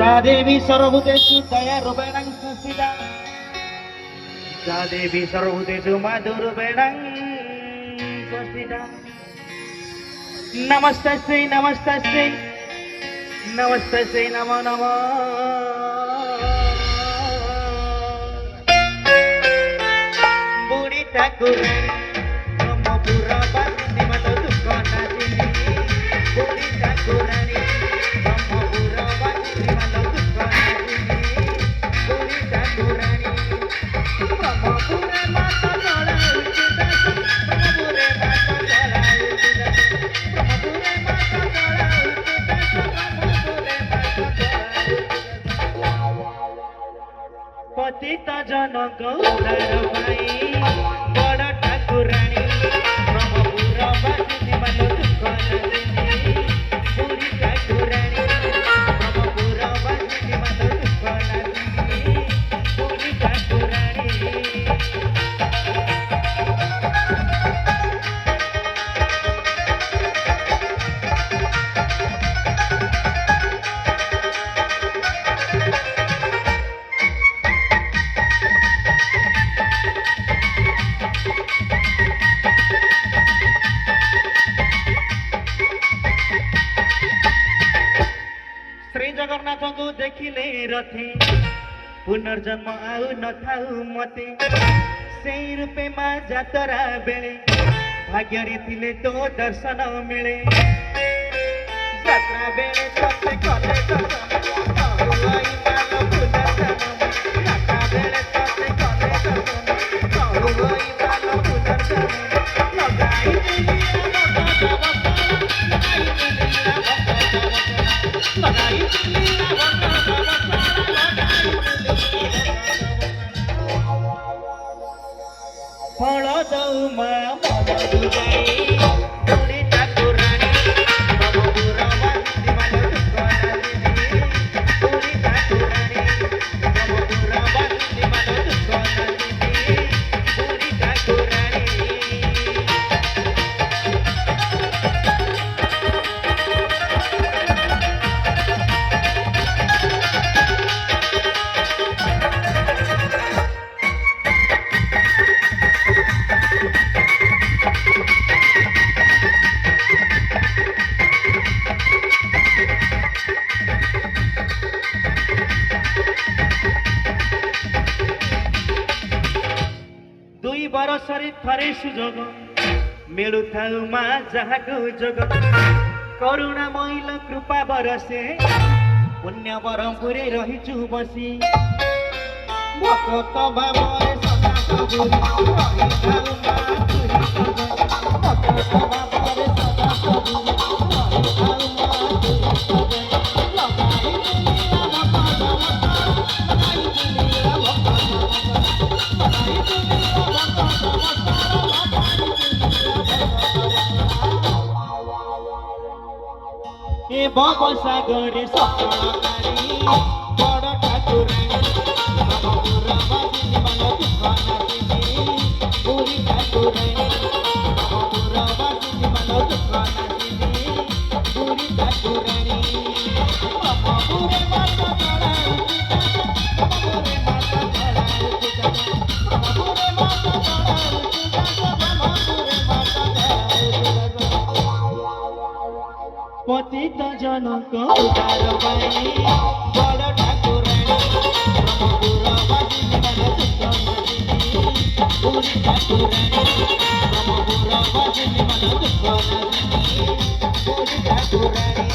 যা দেবী সর্বভূতেষু দয়ারূপেণং সংস্থিতা যা দেবী সর্বভূতেষু মাধুরূপেণং সংস্থিতা নমস্তস্যৈ নমস্তস্যৈ নমস্তস্যৈ নমো নমঃ বুড়ি ঠাকুরানী ব্রহ্মপুরা বাসিনী মত দুঃখ নাশিনী বুড়ি ঠাকুরানী ব্রহ্মপুরা বাসিনী মত দুঃখ নাশিনী বুড়ি ঠাকুরানী ব্রহ্মপুরে মাতা চলা উচিত ব্রহ্মপুরে মাতা চলা উচিত ব্রহ্মপুরে মাতা চলা উচিত ব্রহ্মপুরে মাতা চলা পতিত জনক উদ্ধার পাই বড় ঠাকুরানী ব্রহ্মপুর বাসিনী মত দুঃখ নাশিনী বুড়ি ঠাকুরানী ব্রহ্মপুর বাসিনী মত দুঃখ নাশিনী বুড়ি ঠাকুরানী श्री जगन्नाथ को देखिले रथे पुनर्जन्म आउ न थाउ मते से रूपे मा जातरा बेले भाग्यरी थिले तो दर्शन मिले यात्रा बेले तते कले दर्शन आई माल पुनर्जन्म यात्रा बेले तते कले दर्शन आई माल पुनर्जन्म लगाई दिलिया लगाई फल दऊ मा मधु जाई बुढ़ी ठाकुरानी ब्रह्मपुर बासिनी मत दुःख नाशिनी बुढ़ी ठाकुरानी ब्रह्मपुर बासिनी मत दुःख नाशिनी बुढ़ी ठाकुरानी दुई बरसरे थरे सुजोग मिलु थाउ मा जहाँको जोग करुणा मैल कृपा बरसे पुण्य बरमपुरे रहिछु बसी भक्त भावरे सदा सबुरी रहि थाउ मा तुरी सजै भक्त भावरे सदा सबुरी रहि थाउ मा तुरी सजै लगाई दिलिया भक्त लगाई दिलिया भक्त लगाई दिलिया ए भवसागरे सफलकारी बड़ ठाकुरानी ब्रह्मपुर बासिनी मत दुःख नाशिनी बुढ़ी ठाकुरानी ब्रह्मपुर बासिनी मत दुःख नाशिनी बुढ़ी ठाकुरानी ब्रह्मपुरे माता चला उचित ब्रह्मपुरे माता चला उचित ब्रह्मपुरे माता चला उचित ब्रह्मपुरे माता चला उचित पतित जनक उद्धार पाई बड़ ठाकुरानी ब्रह्मपुर बासिनी मत दुःख नाशिनी बुढ़ी ठाकुरानी ब्रह्मपुर बासिनी मत दुःख नाशिनी बुढ़ी ठाकुरानी।